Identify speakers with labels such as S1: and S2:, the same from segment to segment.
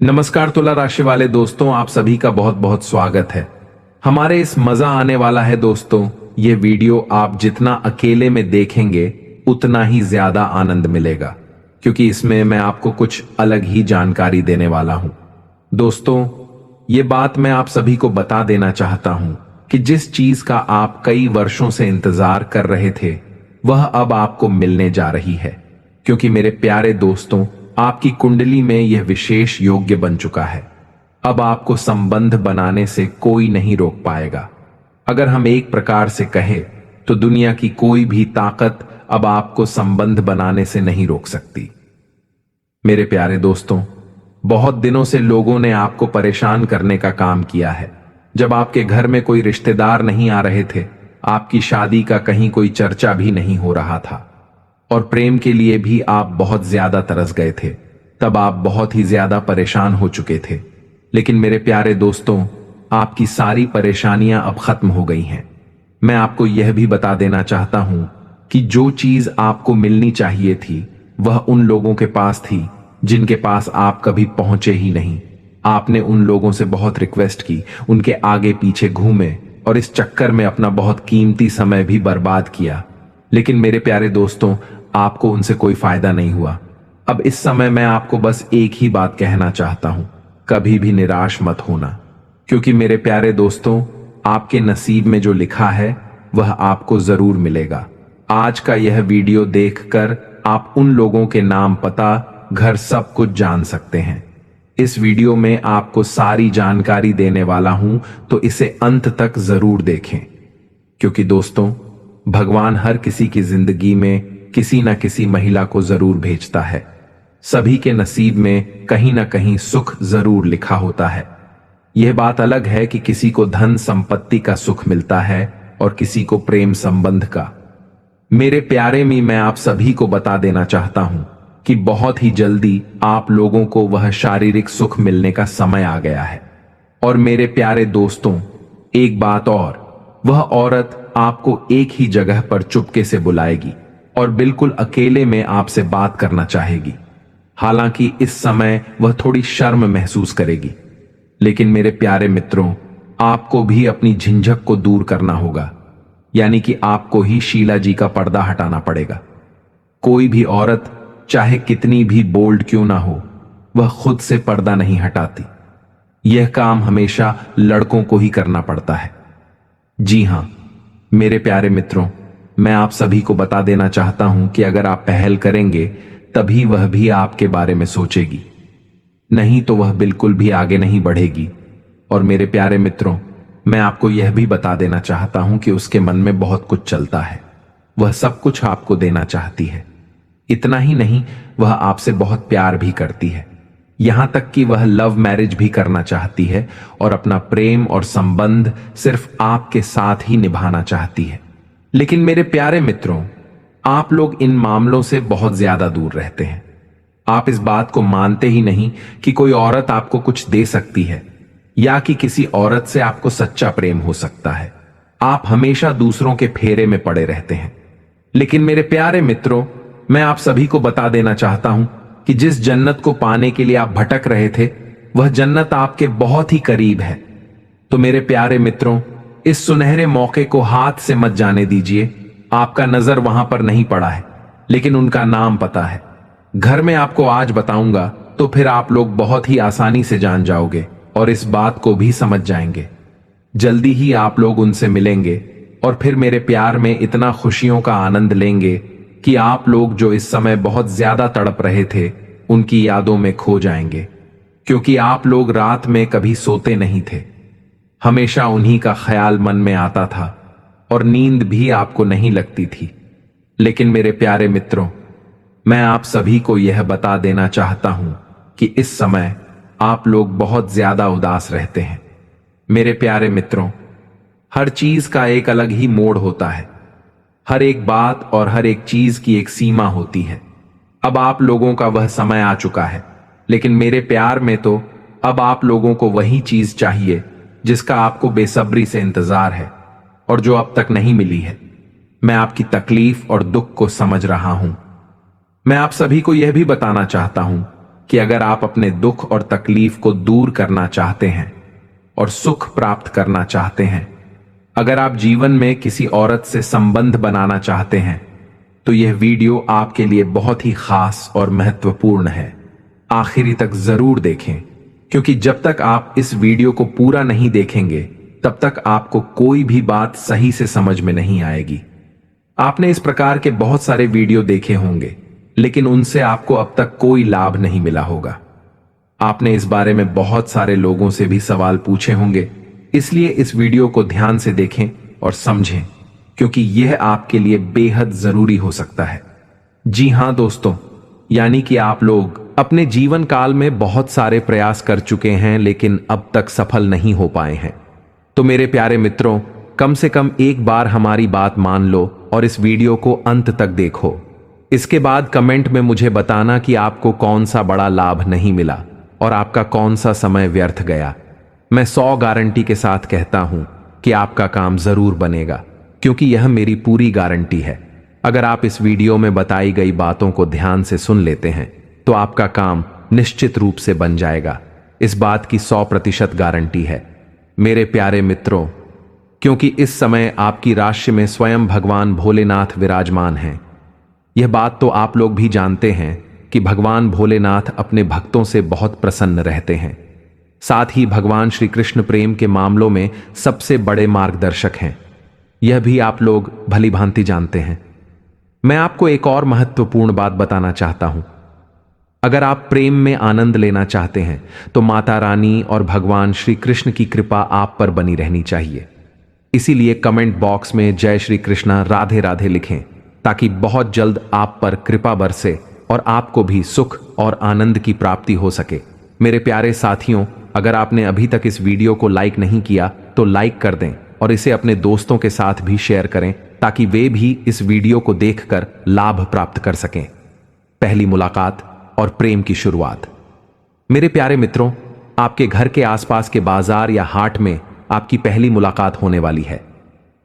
S1: नमस्कार तुला राशि वाले दोस्तों, आप सभी का बहुत बहुत स्वागत है। हमारे इस मजा आने वाला है दोस्तों, ये वीडियो आप जितना अकेले में देखेंगे उतना ही ज्यादा आनंद मिलेगा, क्योंकि इसमें मैं आपको कुछ अलग ही जानकारी देने वाला हूं। दोस्तों, ये बात मैं आप सभी को बता देना चाहता हूं कि जिस चीज का आप कई वर्षों से इंतजार कर रहे थे वह अब आपको मिलने जा रही है, क्योंकि मेरे प्यारे दोस्तों, आपकी कुंडली में यह विशेष योग्य बन चुका है। अब आपको संबंध बनाने से कोई नहीं रोक पाएगा। अगर हम एक प्रकार से कहें तो दुनिया की कोई भी ताकत अब आपको संबंध बनाने से नहीं रोक सकती। मेरे प्यारे दोस्तों, बहुत दिनों से लोगों ने आपको परेशान करने का काम किया है। जब आपके घर में कोई रिश्तेदार नहीं आ रहे थे, आपकी शादी का कहीं कोई चर्चा भी नहीं हो रहा था और प्रेम के लिए भी आप बहुत ज्यादा तरस गए थे, तब आप बहुत ही ज्यादा परेशान हो चुके थे। लेकिन मेरे प्यारे दोस्तों, आपकी सारी परेशानियां अब खत्म हो गई हैं। मैं आपको यह भी बता देना चाहता हूं कि जो चीज आपको मिलनी चाहिए थी वह उन लोगों के पास थी जिनके पास आप कभी पहुंचे ही नहीं। आपने उन लोगों से बहुत रिक्वेस्ट की, उनके आगे पीछे घूमे और इस चक्कर में अपना बहुत कीमती समय भी बर्बाद किया। लेकिन मेरे प्यारे दोस्तों, आपको उनसे कोई फायदा नहीं हुआ। अब इस समय मैं आपको बस एक ही बात कहना चाहता हूं, कभी भी निराश मत होना, क्योंकि मेरे प्यारे दोस्तों, आपके नसीब में जो लिखा है वह आपको जरूर मिलेगा। आज का यह वीडियो देखकर आप उन लोगों के नाम, पता, घर सब कुछ जान सकते हैं। इस वीडियो में आपको सारी जानकारी देने वाला हूं, तो इसे अंत तक जरूर देखें, क्योंकि दोस्तों, भगवान हर किसी की जिंदगी में किसी न किसी महिला को जरूर भेजता है। सभी के नसीब में कहीं ना कहीं सुख जरूर लिखा होता है। यह बात अलग है कि किसी को धन संपत्ति का सुख मिलता है और किसी को प्रेम संबंध का। मेरे प्यारे मैं आप सभी को बता देना चाहता हूं कि बहुत ही जल्दी आप लोगों को वह शारीरिक सुख मिलने का समय आ गया है। और मेरे प्यारे दोस्तों, एक बात और, वह औरत आपको एक ही जगह पर चुपके से बुलाएगी और बिल्कुल अकेले में आपसे बात करना चाहेगी। हालांकि इस समय वह थोड़ी शर्म महसूस करेगी, लेकिन मेरे प्यारे मित्रों, आपको भी अपनी झिझक को दूर करना होगा, यानी कि आपको ही शीला जी का पर्दा हटाना पड़ेगा। कोई भी औरत चाहे कितनी भी बोल्ड क्यों ना हो, वह खुद से पर्दा नहीं हटाती। यह काम हमेशा लड़कों को ही करना पड़ता है। जी हां मेरे प्यारे मित्रों, मैं आप सभी को बता देना चाहता हूं कि अगर आप पहल करेंगे तभी वह भी आपके बारे में सोचेगी, नहीं तो वह बिल्कुल भी आगे नहीं बढ़ेगी। और मेरे प्यारे मित्रों, मैं आपको यह भी बता देना चाहता हूं कि उसके मन में बहुत कुछ चलता है। वह सब कुछ आपको देना चाहती है। इतना ही नहीं, वह आपसे बहुत प्यार भी करती है, यहां तक कि वह लव मैरिज भी करना चाहती है और अपना प्रेम और संबंध सिर्फ आपके साथ ही निभाना चाहती है। लेकिन मेरे प्यारे मित्रों, आप लोग इन मामलों से बहुत ज्यादा दूर रहते हैं। आप इस बात को मानते ही नहीं कि कोई औरत आपको कुछ दे सकती है या कि किसी औरत से आपको सच्चा प्रेम हो सकता है। आप हमेशा दूसरों के फेरे में पड़े रहते हैं। लेकिन मेरे प्यारे मित्रों, मैं आप सभी को बता देना चाहता हूं कि जिस जन्नत को पाने के लिए आप भटक रहे थे, वह जन्नत आपके बहुत ही करीब है। तो मेरे प्यारे मित्रों, इस सुनहरे मौके को हाथ से मत जाने दीजिए। आपका नजर वहां पर नहीं पड़ा है, लेकिन उनका नाम पता है। घर में आपको आज बताऊंगा, तो फिर आप लोग बहुत ही आसानी से जान जाओगे और इस बात को भी समझ जाएंगे। जल्दी ही आप लोग उनसे मिलेंगे और फिर मेरे प्यार में इतना खुशियों का आनंद लेंगे कि आप लोग जो इस समय बहुत ज्यादा तड़प रहे थे, उनकी यादों में खो जाएंगे, क्योंकि आप लोग रात में कभी सोते नहीं थे। हमेशा उन्हीं का ख्याल मन में आता था और नींद भी आपको नहीं लगती थी। लेकिन मेरे प्यारे मित्रों, मैं आप सभी को यह बता देना चाहता हूं कि इस समय आप लोग बहुत ज्यादा उदास रहते हैं। मेरे प्यारे मित्रों, हर चीज का एक अलग ही मोड़ होता है। हर एक बात और हर एक चीज की एक सीमा होती है। अब आप लोगों का वह समय आ चुका है, लेकिन मेरे प्यार में तो अब आप लोगों को वही चीज चाहिए जिसका आपको बेसब्री से इंतजार है और जो अब तक नहीं मिली है। मैं आपकी तकलीफ और दुख को समझ रहा हूं। मैं आप सभी को यह भी बताना चाहता हूं कि अगर आप अपने दुख और तकलीफ को दूर करना चाहते हैं और सुख प्राप्त करना चाहते हैं, अगर आप जीवन में किसी औरत से संबंध बनाना चाहते हैं, तो यह वीडियो आपके लिए बहुत ही खास और महत्वपूर्ण है। आखिरी तक जरूर देखें, क्योंकि जब तक आप इस वीडियो को पूरा नहीं देखेंगे तब तक आपको कोई भी बात सही से समझ में नहीं आएगी। आपने इस प्रकार के बहुत सारे वीडियो देखे होंगे, लेकिन उनसे आपको अब तक कोई लाभ नहीं मिला होगा। आपने इस बारे में बहुत सारे लोगों से भी सवाल पूछे होंगे, इसलिए इस वीडियो को ध्यान से देखें और समझें, क्योंकि यह आपके लिए बेहद जरूरी हो सकता है। जी हां दोस्तों, यानी कि आप लोग अपने जीवन काल में बहुत सारे प्रयास कर चुके हैं, लेकिन अब तक सफल नहीं हो पाए हैं। तो मेरे प्यारे मित्रों, कम से कम एक बार हमारी बात मान लो और इस वीडियो को अंत तक देखो। इसके बाद कमेंट में मुझे बताना कि आपको कौन सा बड़ा लाभ नहीं मिला और आपका कौन सा समय व्यर्थ गया। मैं 100 गारंटी के साथ कहता हूं कि आपका काम जरूर बनेगा, क्योंकि यह मेरी पूरी गारंटी है। अगर आप इस वीडियो में बताई गई बातों को ध्यान से सुन लेते हैं तो आपका काम निश्चित रूप से बन जाएगा। इस बात की 100% गारंटी है मेरे प्यारे मित्रों, क्योंकि इस समय आपकी राशि में स्वयं भगवान भोलेनाथ विराजमान हैं। यह बात तो आप लोग भी जानते हैं कि भगवान भोलेनाथ अपने भक्तों से बहुत प्रसन्न रहते हैं। साथ ही भगवान श्री कृष्ण प्रेम के मामलों में सबसे बड़े मार्गदर्शक हैं। यह भी आप लोग भली भांति जानते हैं। मैं आपको एक और महत्वपूर्ण बात बताना चाहता हूं। अगर आप प्रेम में आनंद लेना चाहते हैं तो माता रानी और भगवान श्री कृष्ण की कृपा आप पर बनी रहनी चाहिए। इसीलिए कमेंट बॉक्स में जय श्री कृष्णा राधे राधे लिखें, ताकि बहुत जल्द आप पर कृपा बरसे और आपको भी सुख और आनंद की प्राप्ति हो सके। मेरे प्यारे साथियों, अगर आपने अभी तक इस वीडियो को लाइक नहीं किया तो लाइक कर दें और इसे अपने दोस्तों के साथ भी शेयर करें, ताकि वे भी इस वीडियो को देखकर लाभ प्राप्त कर सकें। पहली मुलाकात और प्रेम की शुरुआत। मेरे प्यारे मित्रों, आपके घर के आसपास के बाजार या हाट में आपकी पहली मुलाकात होने वाली है।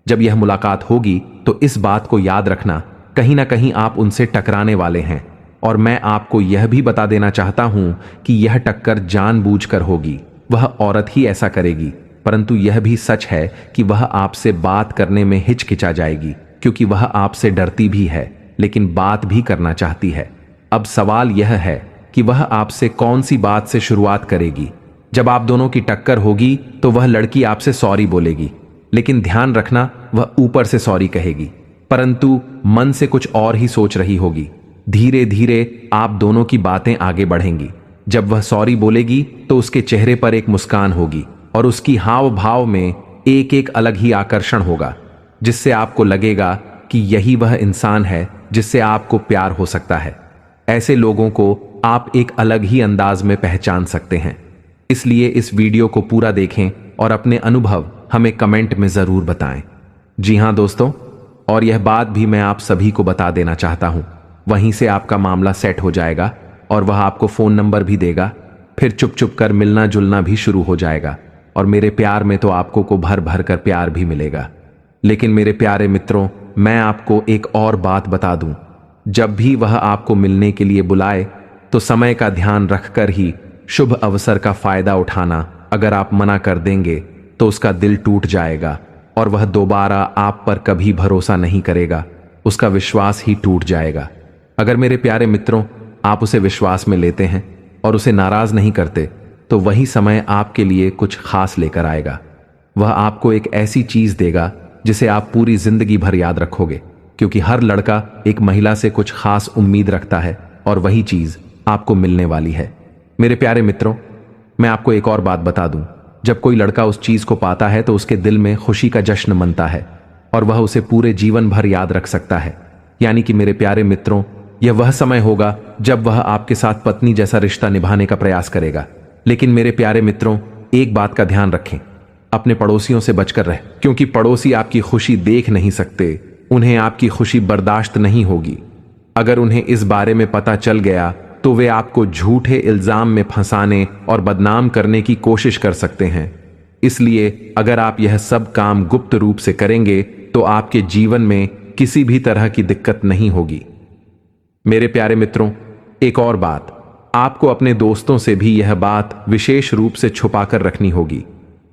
S1: जब यह मुलाकात होगी तो इस बात को याद रखना, कहीं ना कहीं आप उनसे टकराने वाले हैं। और मैं आपको यह भी बता देना चाहता हूं कि यह टक्कर जानबूझकर होगी। वह औरत ही ऐसा करेगी, परंतु यह भी सच है कि वह आपसे बात करने में हिचकिचा जाएगी, क्योंकि वह आपसे डरती भी है लेकिन बात भी करना चाहती है। अब सवाल यह है कि वह आपसे कौन सी बात से शुरुआत करेगी। जब आप दोनों की टक्कर होगी तो वह लड़की आपसे सॉरी बोलेगी, लेकिन ध्यान रखना, वह ऊपर से सॉरी कहेगी, परंतु मन से कुछ और ही सोच रही होगी। धीरे धीरे आप दोनों की बातें आगे बढ़ेंगी। जब वह सॉरी बोलेगी तो उसके चेहरे पर एक मुस्कान होगी और उसकी हाव भाव में एक एक अलग ही आकर्षण होगा, जिससे आपको लगेगा कि यही वह इंसान है जिससे आपको प्यार हो सकता है। ऐसे लोगों को आप एक अलग ही अंदाज में पहचान सकते हैं। इसलिए इस वीडियो को पूरा देखें और अपने अनुभव हमें कमेंट में जरूर बताएं। जी हां दोस्तों, और यह बात भी मैं आप सभी को बता देना चाहता हूं, वहीं से आपका मामला सेट हो जाएगा और वह आपको फोन नंबर भी देगा। फिर चुप चुप कर मिलना जुलना भी शुरू हो जाएगा और मेरे प्यार में तो आपको को भर भर कर प्यार भी मिलेगा। लेकिन मेरे प्यारे मित्रों, मैं आपको एक और बात बता दूं, जब भी वह आपको मिलने के लिए बुलाए तो समय का ध्यान रखकर ही शुभ अवसर का फायदा उठाना। अगर आप मना कर देंगे तो उसका दिल टूट जाएगा और वह दोबारा आप पर कभी भरोसा नहीं करेगा, उसका विश्वास ही टूट जाएगा। अगर मेरे प्यारे मित्रों आप उसे विश्वास में लेते हैं और उसे नाराज नहीं करते, तो वही समय आपके लिए कुछ खास लेकर आएगा। वह आपको एक ऐसी चीज देगा जिसे आप पूरी जिंदगी भर याद रखोगे, क्योंकि हर लड़का एक महिला से कुछ खास उम्मीद रखता है और वही चीज आपको मिलने वाली है। मेरे प्यारे मित्रों, मैं आपको एक और बात बता दूं, जब कोई लड़का उस चीज को पाता है तो उसके दिल में खुशी का जश्न मनता है और वह उसे पूरे जीवन भर याद रख सकता है। यानी कि मेरे प्यारे मित्रों, यह वह समय होगा जब वह आपके साथ पत्नी जैसा रिश्ता निभाने का प्रयास करेगा। लेकिन मेरे प्यारे मित्रों, एक बात का ध्यान रखें, अपने पड़ोसियों से बचकर रहें, क्योंकि पड़ोसी आपकी खुशी देख नहीं सकते, उन्हें आपकी खुशी बर्दाश्त नहीं होगी। अगर उन्हें इस बारे में पता चल गया तो वे आपको झूठे इल्जाम में फंसाने और बदनाम करने की कोशिश कर सकते हैं। इसलिए अगर आप यह सब काम गुप्त रूप से करेंगे तो आपके जीवन में किसी भी तरह की दिक्कत नहीं होगी। मेरे प्यारे मित्रों, एक और बात, आपको अपने दोस्तों से भी यह बात विशेष रूप से छुपाकर रखनी होगी,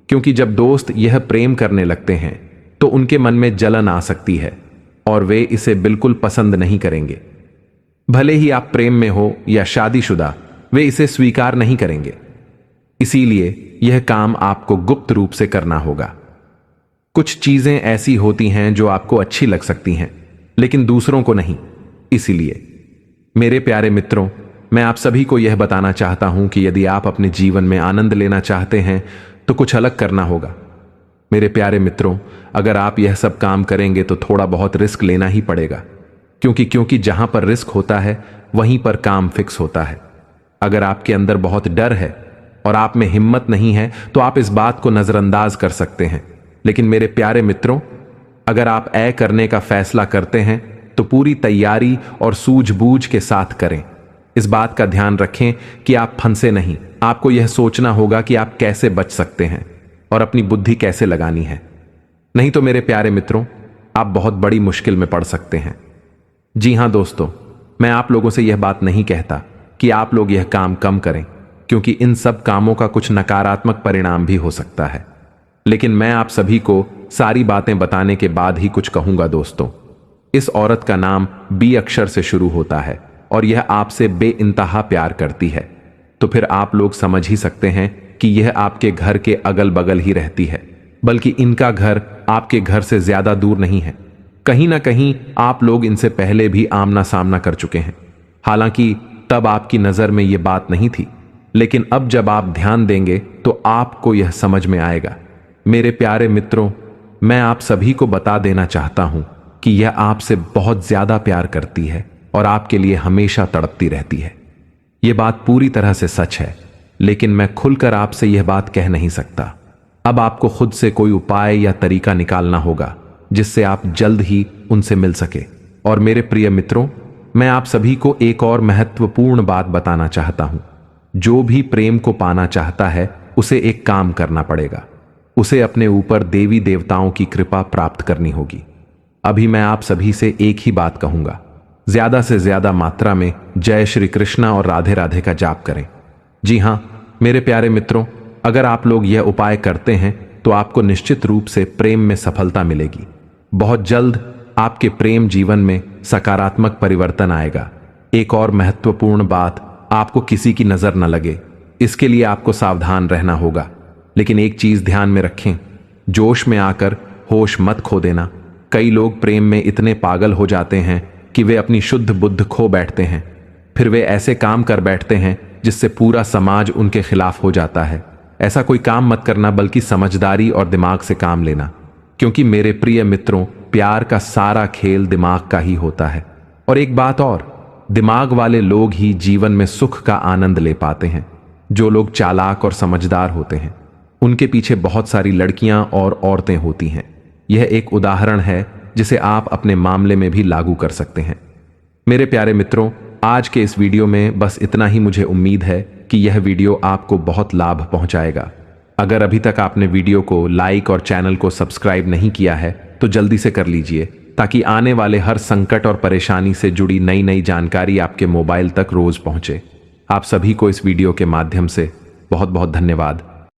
S1: क्योंकि जब दोस्त यह प्रेम करने लगते हैं तो उनके मन में जलन आ सकती है और वे इसे बिल्कुल पसंद नहीं करेंगे। भले ही आप प्रेम में हो या शादीशुदा, वे इसे स्वीकार नहीं करेंगे। इसीलिए यह काम आपको गुप्त रूप से करना होगा। कुछ चीजें ऐसी होती हैं जो आपको अच्छी लग सकती हैं, लेकिन दूसरों को नहीं। इसीलिए मेरे प्यारे मित्रों, मैं आप सभी को यह बताना चाहता हूं कि यदि आप अपने जीवन में आनंद लेना चाहते हैं तो कुछ अलग करना होगा। मेरे प्यारे मित्रों, अगर आप यह सब काम करेंगे तो थोड़ा बहुत रिस्क लेना ही पड़ेगा, क्योंकि जहां पर रिस्क होता है वहीं पर काम फिक्स होता है। अगर आपके अंदर बहुत डर है और आप में हिम्मत नहीं है तो आप इस बात को नजरअंदाज कर सकते हैं, लेकिन मेरे प्यारे मित्रों, अगर आप ऐ करने का फैसला करते हैं तो पूरी तैयारी और सूझबूझ के साथ करें। इस बात का ध्यान रखें कि आप फंसे नहीं। आपको यह सोचना होगा कि आप कैसे बच सकते हैं और अपनी बुद्धि कैसे लगानी है। नहीं तो मेरे प्यारे मित्रों, आप बहुत बड़ी मुश्किल में पड़ सकते हैं। जी हां दोस्तों, मैं आप लोगों से यह बात नहीं कहता कि आप लोग यह काम कम करें, क्योंकि इन सब कामों का कुछ नकारात्मक परिणाम भी हो सकता है। लेकिन मैं आप सभी को सारी बातें बताने के बाद ही कुछ कहूंगा। दोस्तों, इस औरत का नाम बी अक्षर से शुरू होता है और यह आपसे बेइंतहा प्यार करती है। तो फिर आप लोग समझ ही सकते हैं कि यह आपके घर के अगल बगल ही रहती है, बल्कि इनका घर आपके घर से ज्यादा दूर नहीं है। कहीं ना कहीं आप लोग इनसे पहले भी आमना सामना कर चुके हैं। हालांकि तब आपकी नजर में यह बात नहीं थी, लेकिन अब जब आप ध्यान देंगे तो आपको यह समझ में आएगा। मेरे प्यारे मित्रों, मैं आप सभी को बता देना चाहता हूं कि यह आपसे बहुत ज्यादा प्यार करती है और आपके लिए हमेशा तड़पती रहती है। यह बात पूरी तरह से सच है, लेकिन मैं खुलकर आपसे यह बात कह नहीं सकता। अब आपको खुद से कोई उपाय या तरीका निकालना होगा जिससे आप जल्द ही उनसे मिल सके। और मेरे प्रिय मित्रों, मैं आप सभी को एक और महत्वपूर्ण बात बताना चाहता हूं। जो भी प्रेम को पाना चाहता है उसे एक काम करना पड़ेगा। उसे अपने ऊपर देवी देवताओं की कृपा प्राप्त करनी होगी। अभी मैं आप सभी से एक ही बात कहूंगा, ज्यादा से ज्यादा मात्रा में जय श्री कृष्णा और राधे राधे का जाप करें। जी हां मेरे प्यारे मित्रों, अगर आप लोग यह उपाय करते हैं तो आपको निश्चित रूप से प्रेम में सफलता मिलेगी। बहुत जल्द आपके प्रेम जीवन में सकारात्मक परिवर्तन आएगा। एक और महत्वपूर्ण बात, आपको किसी की नजर न लगे, इसके लिए आपको सावधान रहना होगा। लेकिन एक चीज ध्यान में रखें, जोश में आकर होश मत खो देना। कई लोग प्रेम में इतने पागल हो जाते हैं कि वे अपनी शुद्ध बुद्ध खो बैठते हैं। फिर वे ऐसे काम कर बैठते हैं जिससे पूरा समाज उनके खिलाफ हो जाता है। ऐसा कोई काम मत करना, बल्कि समझदारी और दिमाग से काम लेना, क्योंकि मेरे प्रिय मित्रों, प्यार का सारा खेल दिमाग का ही होता है। और एक बात और, दिमाग वाले लोग ही जीवन में सुख का आनंद ले पाते हैं। जो लोग चालाक और समझदार होते हैं उनके पीछे बहुत सारी लड़कियां और औरतें होती हैं। यह एक उदाहरण है जिसे आप अपने मामले में भी लागू कर सकते हैं। मेरे प्यारे मित्रों, आज के इस वीडियो में बस इतना ही। मुझे उम्मीद है कि यह वीडियो आपको बहुत लाभ पहुंचाएगा। अगर अभी तक आपने वीडियो को लाइक और चैनल को सब्सक्राइब नहीं किया है तो जल्दी से कर लीजिए, ताकि आने वाले हर संकट और परेशानी से जुड़ी नई नई जानकारी आपके मोबाइल तक रोज पहुंचे। आप सभी को इस वीडियो के माध्यम से बहुत बहुत धन्यवाद।